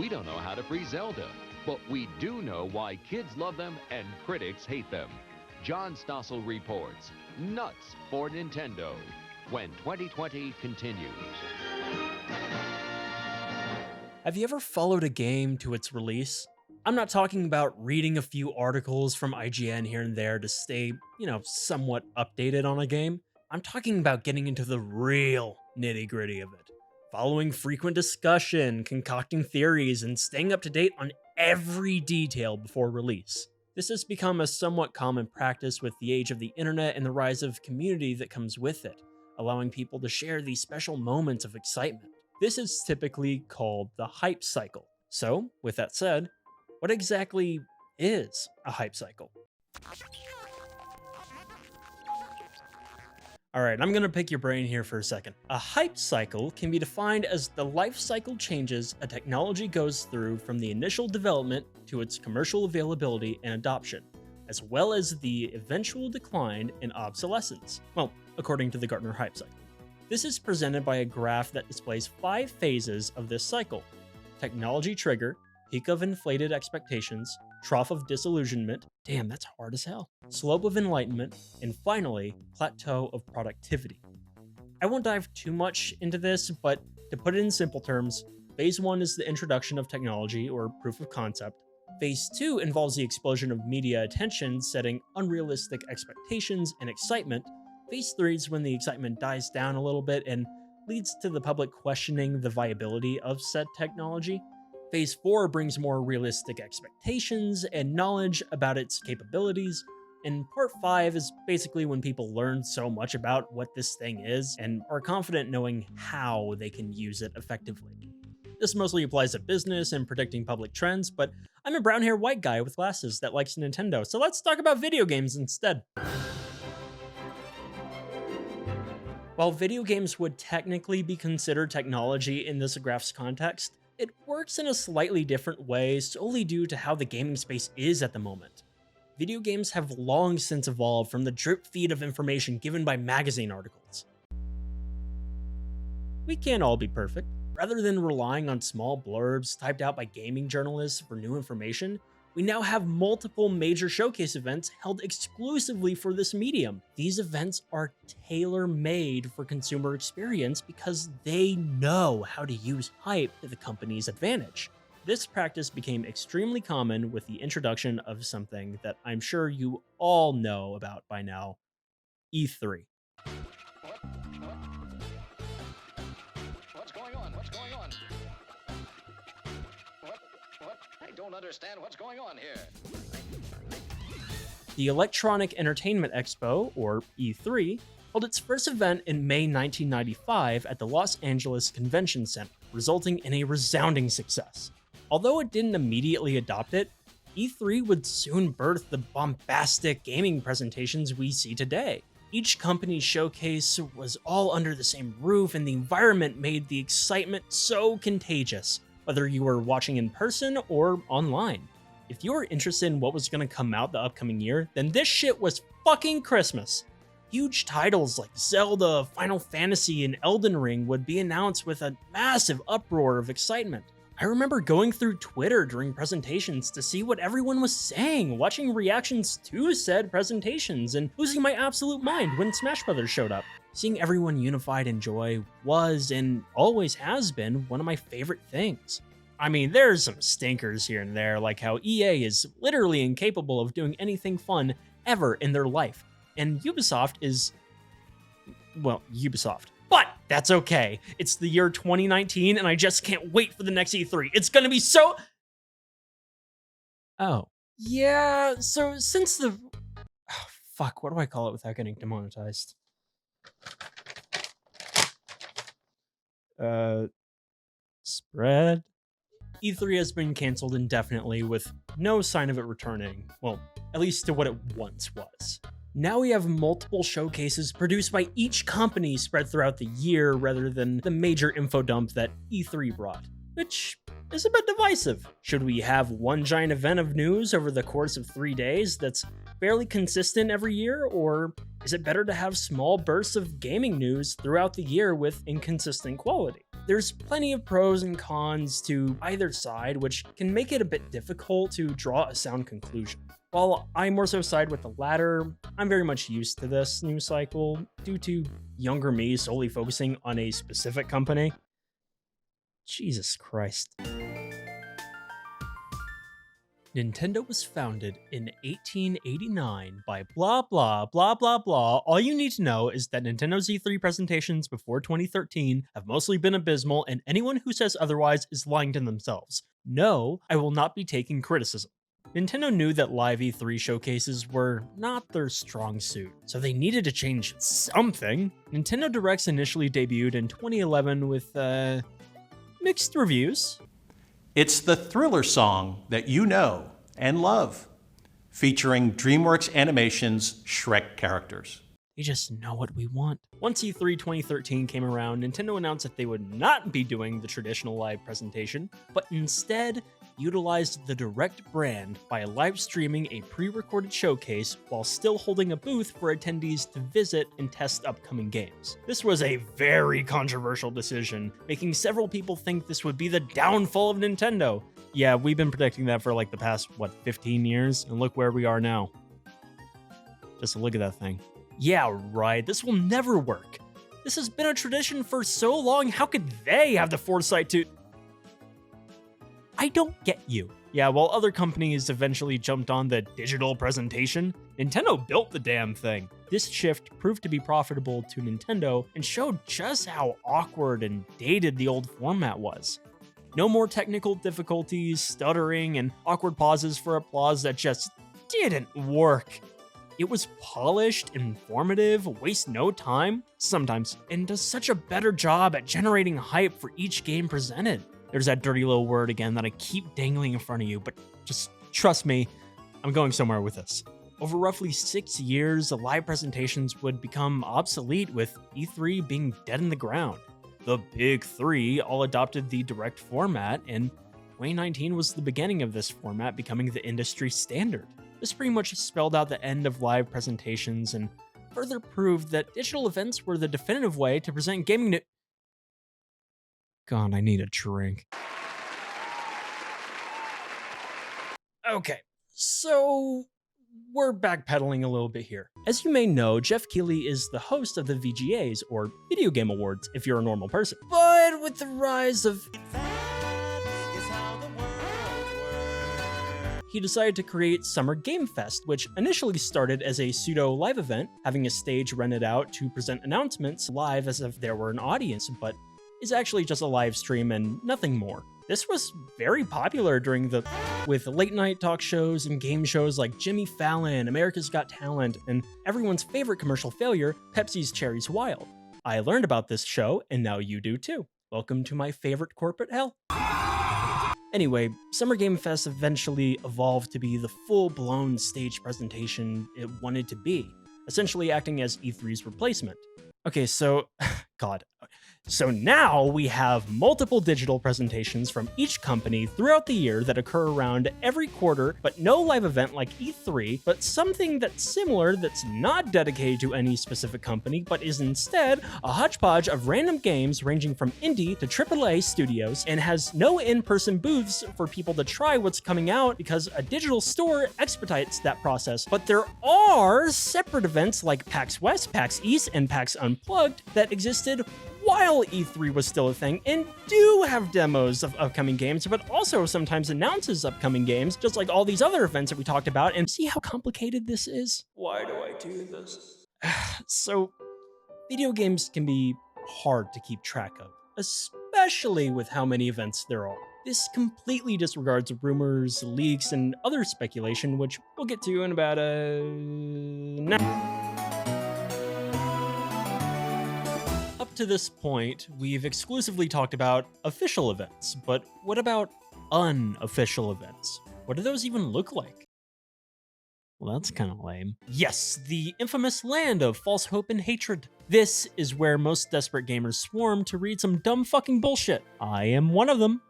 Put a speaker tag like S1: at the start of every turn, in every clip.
S1: We don't know how to free Zelda, but we do know why kids love them and critics hate them. John Stossel reports, nuts for Nintendo, when 2020 continues.
S2: Have you ever followed a game to its release? I'm not talking about reading a few articles from IGN here and there to stay, somewhat updated on a game. I'm talking about getting into the real nitty-gritty of it. Following frequent discussion, concocting theories, and staying up to date on every detail before release. This has become a somewhat common practice with the age of the internet and the rise of community that comes with it, allowing people to share these special moments of excitement. This is typically called the hype cycle. So, with that said, what exactly is a hype cycle? Alright, I'm gonna pick your brain here for a second. A hype cycle can be defined as the life cycle changes a technology goes through from the initial development to its commercial availability and adoption, as well as the eventual decline and obsolescence. Well, according to the Gartner hype cycle. This is presented by a graph that displays 5 phases of this cycle: technology trigger, peak of inflated expectations, trough of disillusionment, damn, that's hard as hell, slope of enlightenment, and finally, plateau of productivity. I won't dive too much into this, but to put it in simple terms, phase 1 is the introduction of technology or proof of concept. Phase 2 involves the explosion of media attention, setting unrealistic expectations and excitement. Phase 3 is when the excitement dies down a little bit and leads to the public questioning the viability of said technology. Phase 4 brings more realistic expectations and knowledge about its capabilities. And Part 5 is basically when people learn so much about what this thing is and are confident knowing how they can use it effectively. This mostly applies to business and predicting public trends, but I'm a brown-haired white guy with glasses that likes Nintendo, so let's talk about video games instead. While video games would technically be considered technology in this graph's context, it works in a slightly different way solely due to how the gaming space is at the moment. Video games have long since evolved from the drip feed of information given by magazine articles. We can't all be perfect. Rather than relying on small blurbs typed out by gaming journalists for new information, we now have multiple major showcase events held exclusively for this medium. These events are tailor-made for consumer experience because they know how to use hype to the company's advantage. This practice became extremely common with the introduction of something that I'm sure you all know about by now, E3.
S3: What's going on? What's going on? What? I don't understand what's going on here.
S2: The Electronic Entertainment Expo, or E3, held its first event in May 1995 at the Los Angeles Convention Center, resulting in a resounding success. Although it didn't immediately adopt it, E3 would soon birth the bombastic gaming presentations we see today. Each company's showcase was all under the same roof, and the environment made the excitement so contagious, whether you were watching in person or online. If you were interested in what was going to come out the upcoming year, then this shit was fucking Christmas. Huge titles like Zelda, Final Fantasy, and Elden Ring would be announced with a massive uproar of excitement. I remember going through Twitter during presentations to see what everyone was saying, watching reactions to said presentations, and losing my absolute mind when Smash Brothers showed up. Seeing everyone unified in joy was, and always has been, one of my favorite things. I mean, there's some stinkers here and there, like how EA is literally incapable of doing anything fun ever in their life, and Ubisoft is, well, Ubisoft. But that's okay. It's the year 2019, and I just can't wait for the next E3. It's gonna be so... Oh. Yeah, so since the... Oh, fuck, what do I call it without getting demonetized? Spread? E3 has been canceled indefinitely with no sign of it returning. Well, at least to what it once was. Now we have multiple showcases produced by each company spread throughout the year rather than the major info dump that E3 brought, which is a bit divisive. Should we have one giant event of news over the course of 3 days that's fairly consistent every year, or is it better to have small bursts of gaming news throughout the year with inconsistent quality? There's plenty of pros and cons to either side, which can make it a bit difficult to draw a sound conclusion. While I more so side with the latter, I'm very much used to this news cycle due to younger me solely focusing on a specific company. Jesus Christ. Nintendo was founded in 1889 by blah blah blah blah blah. All you need to know is that Nintendo's E3 presentations before 2013 have mostly been abysmal, and anyone who says otherwise is lying to themselves. No, I will not be taking criticism. Nintendo knew that live E3 showcases were not their strong suit, so they needed to change something. Nintendo Directs initially debuted in 2011 with, mixed reviews.
S4: It's the Thriller song that you know and love, featuring DreamWorks Animation's Shrek characters.
S2: We just know what we want. Once E3 2013 came around, Nintendo announced that they would not be doing the traditional live presentation, but instead utilized the Direct brand by live streaming a pre-recorded showcase while still holding a booth for attendees to visit and test upcoming games. This was a very controversial decision, making several people think this would be the downfall of Nintendo. Yeah, we've been predicting that for like the past, 15 years? And look where we are now. Just look at that thing. Yeah, right, this will never work. This has been a tradition for so long, how could they have the foresight to... I don't get you. Yeah, while other companies eventually jumped on the digital presentation, Nintendo built the damn thing. This shift proved to be profitable to Nintendo and showed just how awkward and dated the old format was. No more technical difficulties, stuttering, and awkward pauses for applause that just didn't work. It was polished, informative, wastes no time, sometimes, and does such a better job at generating hype for each game presented. There's that dirty little word again that I keep dangling in front of you, but just trust me, I'm going somewhere with this. Over roughly 6 years, the live presentations would become obsolete, with E3 being dead in the ground. The big three all adopted the Direct format, and 2019 was the beginning of this format becoming the industry standard. This pretty much spelled out the end of live presentations and further proved that digital events were the definitive way to present gaming. God, I need a drink. Okay, so we're backpedaling a little bit here. As you may know, Jeff Keighley is the host of the VGAs, or Video Game Awards, if you're a normal person. But with the rise of... he decided to create Summer Game Fest, which initially started as a pseudo-live event, having a stage rented out to present announcements live as if there were an audience, but is actually just a live stream and nothing more. This was very popular with late night talk shows and game shows like Jimmy Fallon, America's Got Talent, and everyone's favorite commercial failure, Pepsi's Cherries Wild. I learned about this show, and now you do too. Welcome to my favorite corporate hell. Anyway, Summer Game Fest eventually evolved to be the full-blown stage presentation it wanted to be, essentially acting as E3's replacement. Okay, so, God. So now we have multiple digital presentations from each company throughout the year that occur around every quarter, but no live event like E3, but something that's similar that's not dedicated to any specific company, but is instead a hodgepodge of random games ranging from indie to AAA studios, and has no in-person booths for people to try what's coming out because a digital store expedites that process. But there are separate events like PAX West, PAX East, and PAX Unplugged that existed while E3 was still a thing, and do have demos of upcoming games, but also sometimes announces upcoming games, just like all these other events that we talked about. And see how complicated this is? Why do I do this? So, video games can be hard to keep track of, especially with how many events there are. This completely disregards rumors, leaks, and other speculation, which we'll get to in about Up to this point, we've exclusively talked about official events, but what about unofficial events? What do those even look like? Well, that's kind of lame. Yes, the infamous land of false hope and hatred. This is where most desperate gamers swarm to read some dumb fucking bullshit. I am one of them.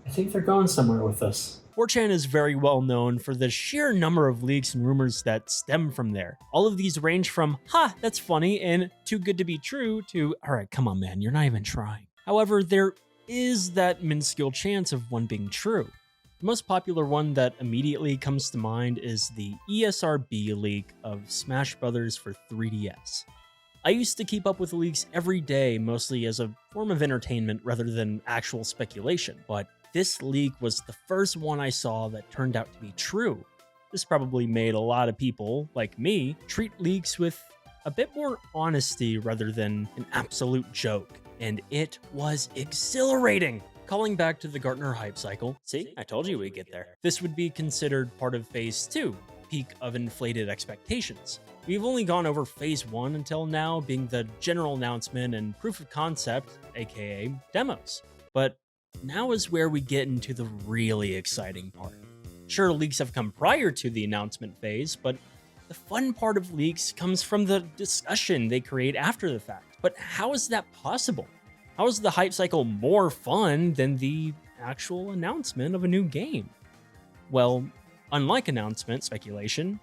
S2: I think they're going somewhere with this. 4chan is very well known for the sheer number of leaks and rumors that stem from there. All of these range from, ha, that's funny, and too good to be true, to, alright, come on man, you're not even trying. However, there is that minuscule chance of one being true. The most popular one that immediately comes to mind is the ESRB leak of Smash Bros. For 3DS. I used to keep up with leaks every day, mostly as a form of entertainment rather than actual speculation, but this leak was the first one I saw that turned out to be true. This probably made a lot of people, like me, treat leaks with a bit more honesty rather than an absolute joke, and it was exhilarating. Calling back to the Gartner hype cycle, see, I told you we'd get there. This would be considered part of Phase 2, peak of inflated expectations. We've only gone over Phase 1 until now, being the general announcement and proof of concept, aka demos. But now is where we get into the really exciting part. Sure, leaks have come prior to the announcement phase, but the fun part of leaks comes from the discussion they create after the fact. But how is that possible? How is the hype cycle more fun than the actual announcement of a new game? Well, unlike announcement speculation,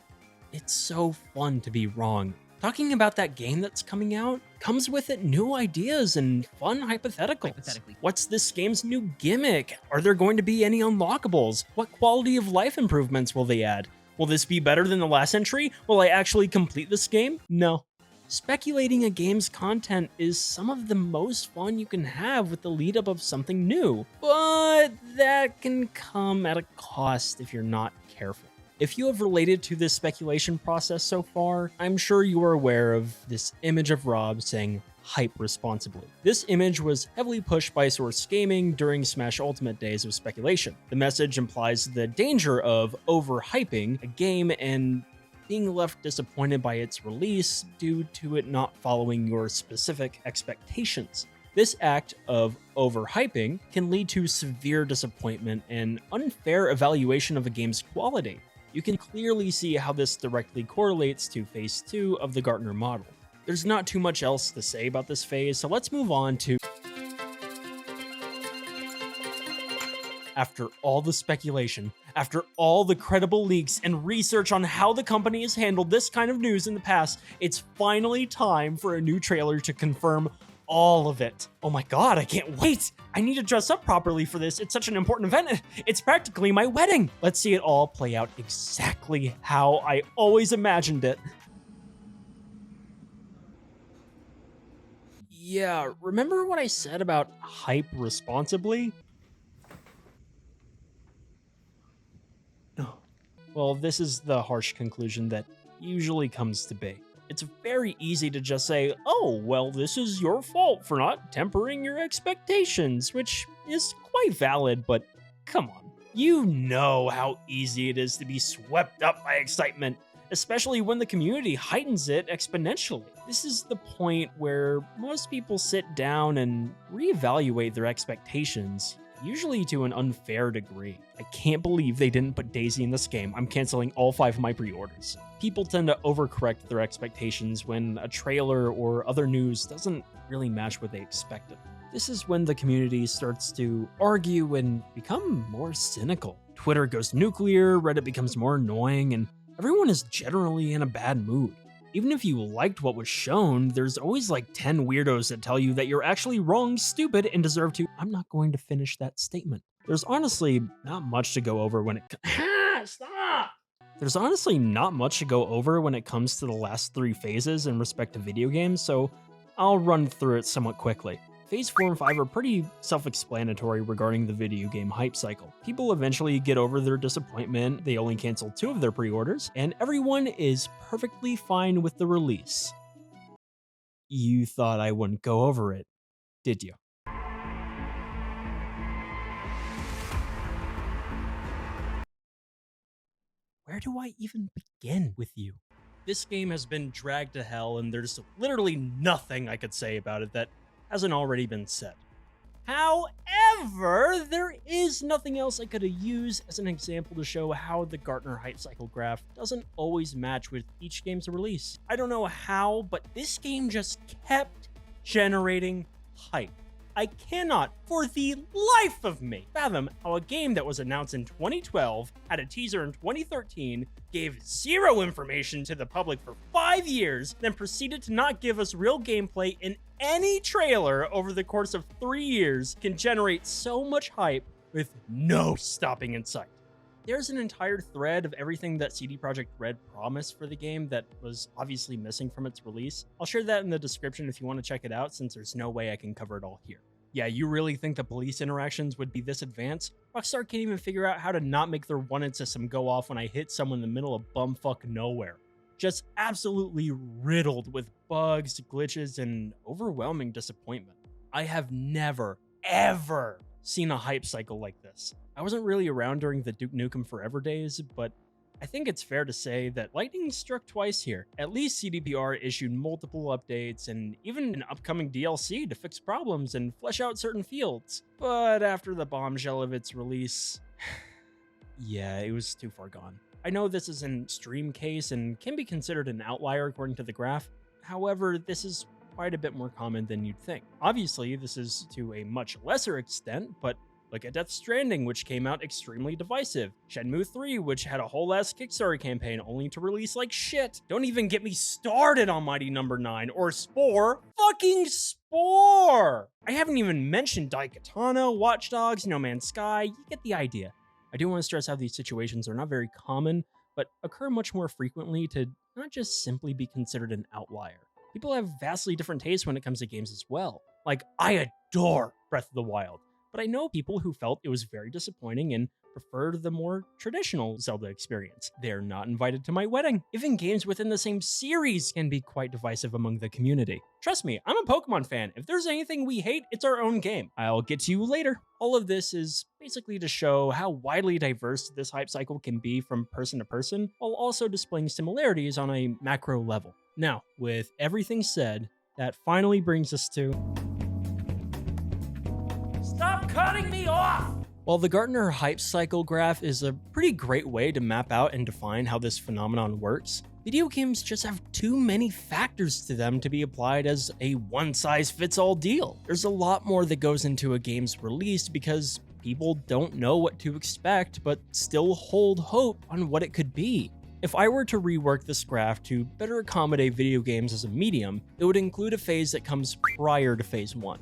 S2: it's so fun to be wrong. Talking about that game that's coming out comes with it new ideas and fun hypotheticals. What's this game's new gimmick? Are there going to be any unlockables? What quality of life improvements will they add? Will this be better than the last entry? Will I actually complete this game? No. Speculating a game's content is some of the most fun you can have with the lead up of something new, but that can come at a cost if you're not careful. If you have related to this speculation process so far, I'm sure you are aware of this image of Rob saying hype responsibly. This image was heavily pushed by Source Gaming during Smash Ultimate days of speculation. The message implies the danger of overhyping a game and being left disappointed by its release due to it not following your specific expectations. This act of overhyping can lead to severe disappointment and unfair evaluation of a game's quality. You can clearly see how this directly correlates to Phase 2 of the Gartner model. There's not too much else to say about this phase, so let's move on to... After all the speculation, after all the credible leaks and research on how the company has handled this kind of news in the past, it's finally time for a new trailer to confirm all of it. Oh my god, I can't wait! I need to dress up properly for this. It's such an important event. It's practically my wedding. Let's see it all play out exactly how I always imagined it. Yeah, remember what I said about hype responsibly? Well, this is the harsh conclusion that usually comes to be. It's very easy to just say, oh, well, this is your fault for not tempering your expectations, which is quite valid, but come on. You know how easy it is to be swept up by excitement, especially when the community heightens it exponentially. This is the point where most people sit down and reevaluate their expectations, usually to an unfair degree. I can't believe they didn't put Daisy in this game. I'm canceling all 5 of my pre-orders. People tend to overcorrect their expectations when a trailer or other news doesn't really match what they expected. This is when the community starts to argue and become more cynical. Twitter goes nuclear, Reddit becomes more annoying, and everyone is generally in a bad mood. Even if you liked what was shown, there's always like 10 weirdos that tell you that you're actually wrong, stupid, and deserve to... I'm not going to finish that statement. There's honestly not much to go over when it... Stop! There's honestly not much to go over when it comes to the last 3 phases in respect to video games, so I'll run through it somewhat quickly. Phase 4 and 5 are pretty self-explanatory regarding the video game hype cycle. People eventually get over their disappointment, they only cancel 2 of their pre-orders, and everyone is perfectly fine with the release. You thought I wouldn't go over it, did you? Where do I even begin with you? This game has been dragged to hell, and there's literally nothing I could say about it that hasn't already been said. However, there is nothing else I could have used as an example to show how the Gartner hype cycle graph doesn't always match with each game's release. I don't know how, but this game just kept generating hype. I cannot, for the life of me, fathom how a game that was announced in 2012, had a teaser in 2013, gave zero information to the public for 5 years, then proceeded to not give us real gameplay in any trailer over the course of 3 years, can generate so much hype with no stopping in sight. There's an entire thread of everything that CD Projekt Red promised for the game that was obviously missing from its release. I'll share that in the description if you want to check it out, since there's no way I can cover it all here. Yeah, you really think the police interactions would be this advanced? Rockstar can't even figure out how to not make their wanted system go off when I hit someone in the middle of bumfuck nowhere. Just absolutely riddled with bugs, glitches, and overwhelming disappointment. I have never, ever seen a hype cycle like this. I wasn't really around during the Duke Nukem Forever days, but I think it's fair to say that lightning struck twice here. At least CDPR issued multiple updates and even an upcoming DLC to fix problems and flesh out certain fields. But after the bombshell of its release, yeah, it was too far gone. I know this is an extreme case and can be considered an outlier according to the graph. However, this is quite a bit more common than you'd think. Obviously, this is to a much lesser extent, but look at Death Stranding, which came out extremely divisive. Shenmue 3, which had a whole ass Kickstarter campaign only to release like shit. Don't even get me started on Mighty Number 9 or Spore. Fucking Spore! I haven't even mentioned Daikatana, Watch Dogs, No Man's Sky. You get the idea. I do want to stress how these situations are not very common, but occur much more frequently to not just simply be considered an outlier. People have vastly different tastes when it comes to games as well. Like, I adore Breath of the Wild, but I know people who felt it was very disappointing and preferred the more traditional Zelda experience. They're not invited to my wedding. Even games within the same series can be quite divisive among the community. Trust me, I'm a Pokemon fan. If there's anything we hate, it's our own game. I'll get to you later. All of this is basically to show how widely diverse this hype cycle can be from person to person, while also displaying similarities on a macro level. Now, with everything said, that finally brings us to... Stop cutting me off! While the Gartner hype cycle graph is a pretty great way to map out and define how this phenomenon works, video games just have too many factors to them to be applied as a one-size-fits-all deal. There's a lot more that goes into a game's release because people don't know what to expect but still hold hope on what it could be. If I were to rework this graph to better accommodate video games as a medium, it would include a phase that comes prior to Phase 1.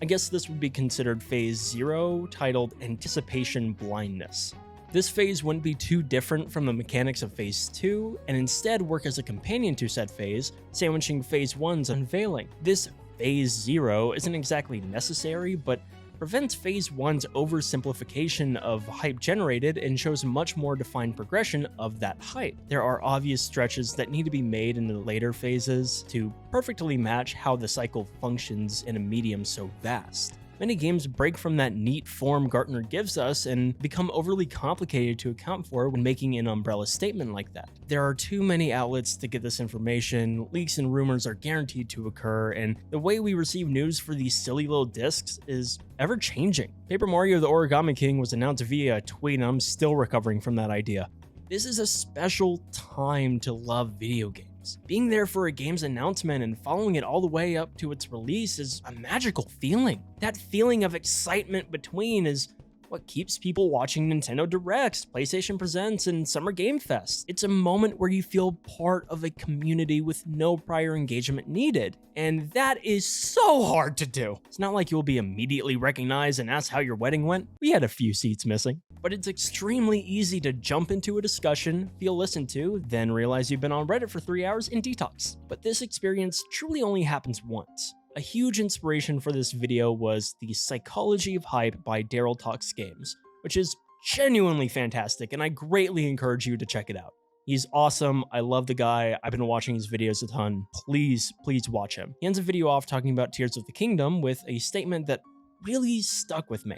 S2: I guess this would be considered Phase 0, titled Anticipation Blindness. This phase wouldn't be too different from the mechanics of Phase 2, and instead work as a companion to said phase, sandwiching Phase 1's unveiling. This Phase 0 isn't exactly necessary, but prevents Phase 1's oversimplification of hype generated and shows much more defined progression of that hype. There are obvious stretches that need to be made in the later phases to perfectly match how the cycle functions in a medium so vast. Many games break from that neat form Gartner gives us and become overly complicated to account for when making an umbrella statement like that. There are too many outlets to get this information, leaks and rumors are guaranteed to occur, and the way we receive news for these silly little discs is ever changing. Paper Mario the Origami King was announced via a tweet, and I'm still recovering from that idea. This is a special time to love video games. Being there for a game's announcement and following it all the way up to its release is a magical feeling. That feeling of excitement between is what keeps people watching Nintendo Directs, PlayStation Presents, and Summer Game Fest. It's a moment where you feel part of a community with no prior engagement needed, and that is so hard to do. It's not like you'll be immediately recognized and asked how your wedding went. We had a few seats missing. But it's extremely easy to jump into a discussion, feel listened to, then realize you've been on Reddit for 3 hours and detox. But this experience truly only happens once. A huge inspiration for this video was The Psychology of Hype by Daryl Talks Games, which is genuinely fantastic, and I greatly encourage you to check it out. He's awesome, I love the guy, I've been watching his videos a ton. Please watch him. He ends the video off talking about Tears of the Kingdom with a statement that really stuck with me.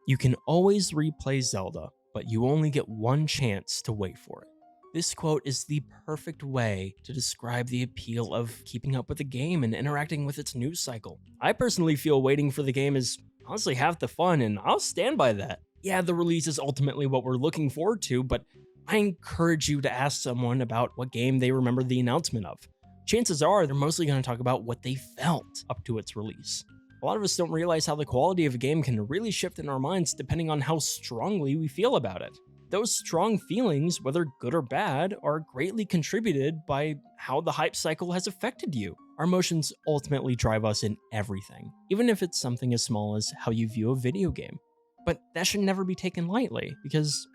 S2: You can always replay Zelda, but you only get one chance to wait for it. This quote is the perfect way to describe the appeal of keeping up with the game and interacting with its news cycle. I personally feel waiting for the game is honestly half the fun, and I'll stand by that. Yeah, the release is ultimately what we're looking forward to, but I encourage you to ask someone about what game they remember the announcement of. Chances are they're mostly going to talk about what they felt up to its release. A lot of us don't realize how the quality of a game can really shift in our minds depending on how strongly we feel about it. Those strong feelings, whether good or bad, are greatly contributed by how the hype cycle has affected you. Our emotions ultimately drive us in everything, even if it's something as small as how you view a video game. But that should never be taken lightly, because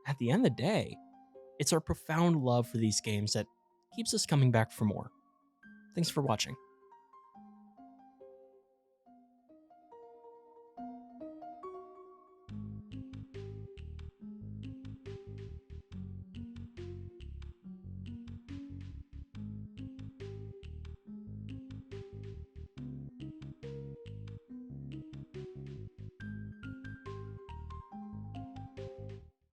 S2: at the end of the day, it's our profound love for these games that keeps us coming back for more. Thanks for watching.